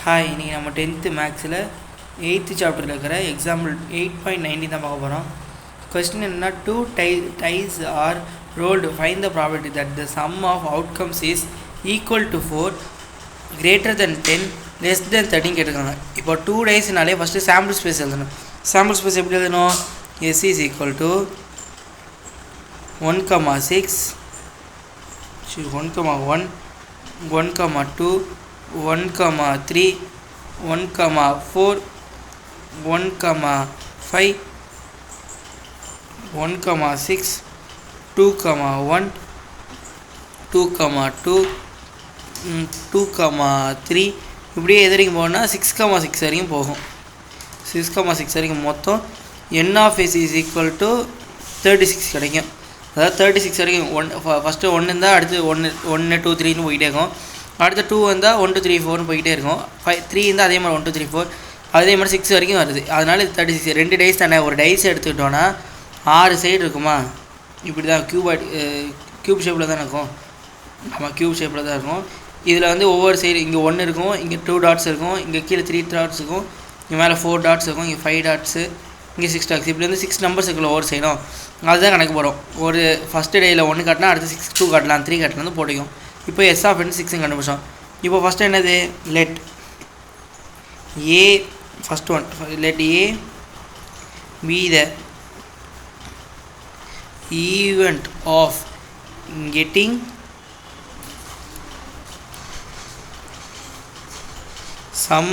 Hi, இன்றைக்கி நம்ம 10th மேக்ஸில் 8th சாப்டரில் இருக்கிற எக்ஸாம்பிள் 8.90 தான் பார்க்க போகிறோம். கொஸ்டின் என்னன்னா, 2 ties are rolled. Find the probability that the sum of outcomes is equal to 4, greater than 10, less than 13 கேட்டிருக்காங்க. இப்போ 2 daysனாலே ஃபஸ்ட்டு சாம்பிள் ஸ்பேஸ் எழுதணும். சாம்பிள் ஸ்பேஸ் எப்படி எழுதணும்? S is equal to 1,6, 1,1, 1,2, 1,3, 1,4, 1,5, 1,6, 2,1, 2,2, 2,3 இப்படியே எது வரைக்கும் போகணும்னா 6,6 வரைக்கும் போகும். 6,6 வரைக்கும் மொத்தம் n of s is equal to 36 கிடைக்கும். அதாவது 36 வரைக்கும் ஃபஸ்ட்டு 1 இருந்தால் அடுத்து 1 2 3ன்னு போயிட்டே இருக்கும். அடுத்து 2 வந்தால் 1 2 3 4ன்னு போயிட்டே இருக்கும். 3 இருந்தால் அதே மாதிரி 1 2 3 4 அதே மாதிரி 6 வரைக்கும் வருது. அதனால் இது 36. 2 டைஸ் தானே. ஒரு டைஸ் எடுத்துக்கிட்டோன்னா 6 சைடு இருக்குமா? இப்படி தான் க்யூப் ஷேப்பில் தான் இருக்கும். ஆமாம், க்யூப் ஷேப்பில் தான் இருக்கும். இதில் வந்து ஒவ்வொரு சைடு இங்கே 1 இருக்கும், இங்கே 2 டாட்ஸ் இருக்கும், இங்கே கீழே 3 டாட்ஸ் இருக்கும், இங்கே மேலே 4 டாட்ஸ் இருக்கும், இங்கே 5 டாட்ஸு, இங்கே 6 டாட்ஸ். இப்படி வந்து 6 நம்பர்ஸ் இருக்குல்ல ஒவ்வொரு சைடும். அதுதான் கணக்கு போகிறோம். ஒரு ஃபஸ்ட்டு டேயில் 1 காட்டினா அடுத்து 6 2 காட்டலாம், 3 காட்டலாம் வந்து போட்டிக்கும். இப்போ எஸ் ஆஃப் n 6 கண்டுபிடிச்சோம். இப்போ ஃபஸ்ட்டு என்னது? Let A, first one, let A be the event of getting sum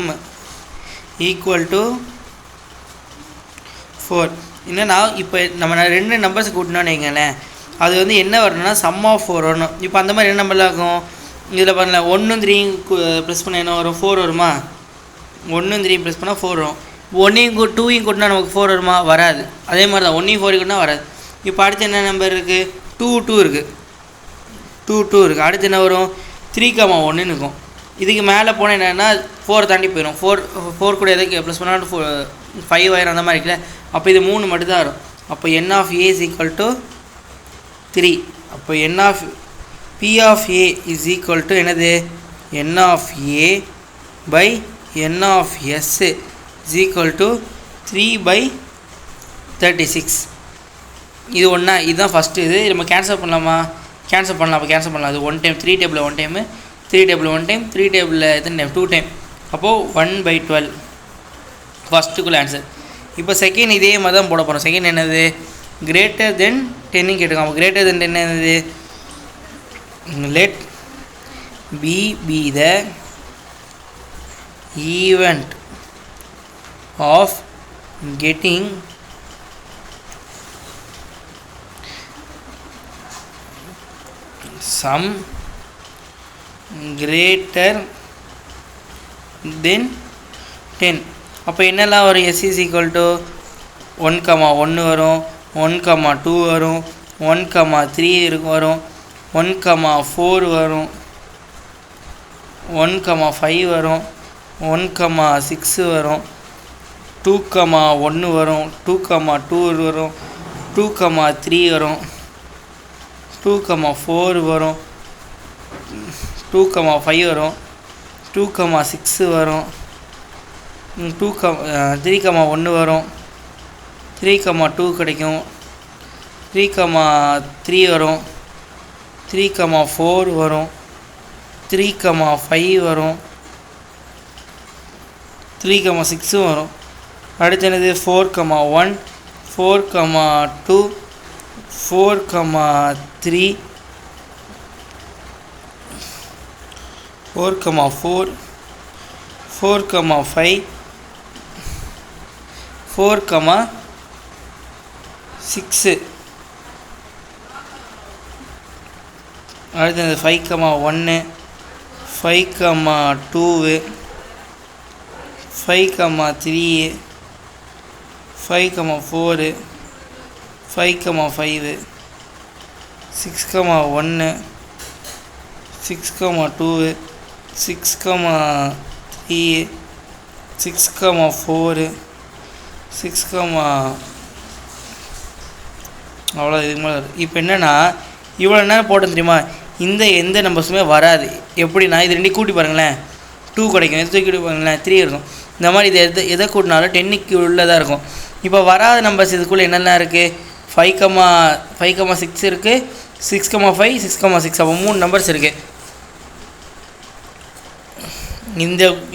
equal to 4. என்னன்னா இப்போ நம்ம 2 நம்பர்ஸ் கூட்டினோன்னு வைங்களேன், அது வந்து என்ன வரணும்னா சம் ஆஃப் 4 வரணும். இப்போ அந்த மாதிரி என்ன நம்பர்லாம் இருக்கும்? இதில் பாருங்கள், 1 3 ப்ரெஸ் பண்ண என்ன வரும்? 4 வருமா? 1 3 ப்ரெஸ் பண்ணால் 4 வரும். 1 2 கூட்டினா நமக்கு 4 வருமா? வராது. அதே மாதிரி தான் 1 4 கூட்டினா வராது. இப்போ அடுத்து என்ன நம்பர் இருக்குது? 2 2 இருக்குது. 2 2 இருக்குது. அடுத்து என்ன வரும்? 3,1ன்னு இருக்கும். இதுக்கு மேலே போனால் என்னென்னா 4 தாண்டி போயிடும். 4 கூட எதுக்கு ப்ளஸ் பண்ணால் 5 ஆயிரம் அந்த மாதிரி இருக்குல்ல. அப்போ இது 3 மட்டும் தான் வரும். அப்போ n of a is equal to 3. அப்போ n of p of a is equal to என்னது? n of a by n of s is equal to 3/36. இது ஒன்றா? இதுதான் ஃபஸ்ட்டு. இது நம்ம கேன்சல் பண்ணலாமா? கேன்சல் பண்ணலாம். அப்போ கேன்சல் பண்ணலாம். அது 1 டைம் 3 டேபிளில் 1 டைமு, 3 டேபிளில் 1 டைம், 3 டேபிளில் எத்தனை டைம்? 2 டைம். அப்போது 1/12 ஃபஸ்ட்டுக்குள்ள ஆன்சர். இப்போ செகண்ட் இதே மாதிரி தான் போட போகிறோம். செகண்ட் என்னது? கிரேட்டர் தென் 10 கேட்டுக்கோங்க. கிரேட்டர் தென் 10 என்னது? Let B be the event of getting sum greater than 10. அப்போ என்னெல்லாம் வரும்? s is equal to 1,1 வரும், 1,2 வரும், 1,3 வரும், 1,4 வரும், 1,5 வரும், 1,6 வரும், 2,1 வரும், 2,2 வரும், 2,3 வரும், 2,4 வரும், 2,5 வரும், 2,6 வரும், 3,1 வரும், 3,2 கிடைக்கும், 3,3 வரும், 3,4 வரும், 3,5 வரும், 3,6 வரும். அடுத்து என்னது? 4,1, 4,2, 4,3, 4,4, 4,5, 4,6. அடுத்தது 5,1, 5,2, 5,3, 5,4, 5,5, 6,1, 6,2, 6,3, 6,4, 6, அவ்வளோ இதுக்கு மேலே வருது. இப்போ என்னென்னா இவ்வளோ நேரம் போட்டோம் தெரியுமா? இந்த எந்த நம்பர்ஸுமே வராது. எப்படின்னா இது ரெண்டையும் கூட்டி பாருங்களேன். 2 கிடைக்கும். எது தூக்கிட்டு போங்களேன் 3 இருக்கும். இந்த மாதிரி இது எதை கூட்டினாலும் 10க்கு உள்ளே தான் இருக்கும். இப்போ வராத நம்பர்ஸ் இதுக்குள்ளே என்னென்ன இருக்குது? 5,6 இருக்குது, 6,5, 6,6. அப்போ 3 நம்பர்ஸ் இருக்குது.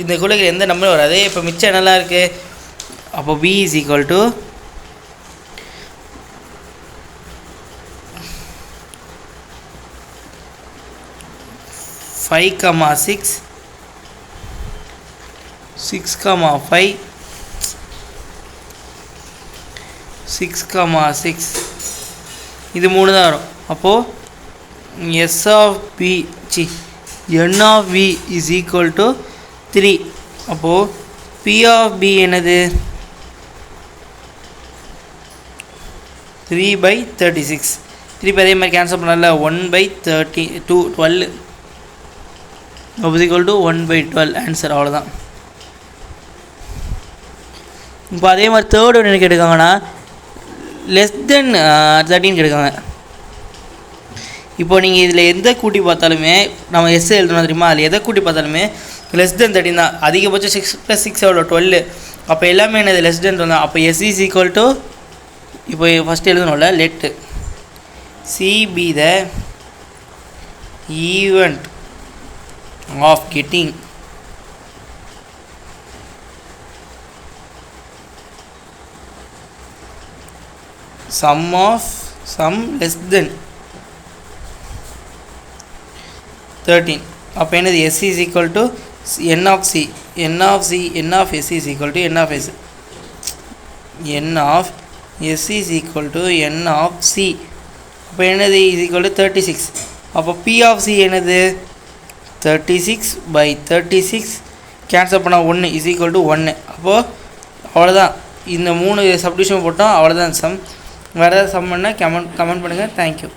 இந்த குள்ள எந்த நம்பரும் வராது. இப்போ மிச்சம் என்னெல்லாம் இருக்குது? அப்போ b is equal to 5,6, 6,5, 6,6 இது 3 தான் வரும். அப்போது s of b n of b is equal to 3. அப்போது p of b என்னது? 3/36. 3 அதே மாதிரி கேன்சல் பண்ணல. 1/12 is equal to 1/12 ஆன்சர். அவ்வளோதான். இப்போ அதே மாதிரி தேர்ட் ஒன்று என்ன கேட்டுக்காங்கன்னா லெஸ் தென் 13 கேட்காங்க. இப்போ நீங்கள் இதில் எந்த கூட்டி பார்த்தாலுமே நம்ம எஸ் எழுதணும் தெரியுமா? அதில் எதை கூட்டி பார்த்தாலுமே லெஸ் தென் 13 தான். அதிகபட்சம் 6 + 6 எவ்வளோ? 12. அப்போ எல்லாமே என்னது? லெஸ் தென் தான். அப்போ s is equal to இப்போ ஃபஸ்ட்டு எழுதணும்ல, let C be the event of getting sum less than 13. அப்போ என்னது? s is equal to n of c. n of s is equal to n of s. n of s is equal to n of c. அப்போ என்னது? is equal to 36. அப்போ p of c என்னது? 36/36 cancel பண்ணால் 1 is equal to 1. அப்போது அவ்வளோதான். இந்த 3 subdivision போட்டோம். அவ்வளோதான் சம். வேறு ஏதாவது சம் பண்ணால் கமெண்ட் பண்ணுங்கள். தேங்க்யூ.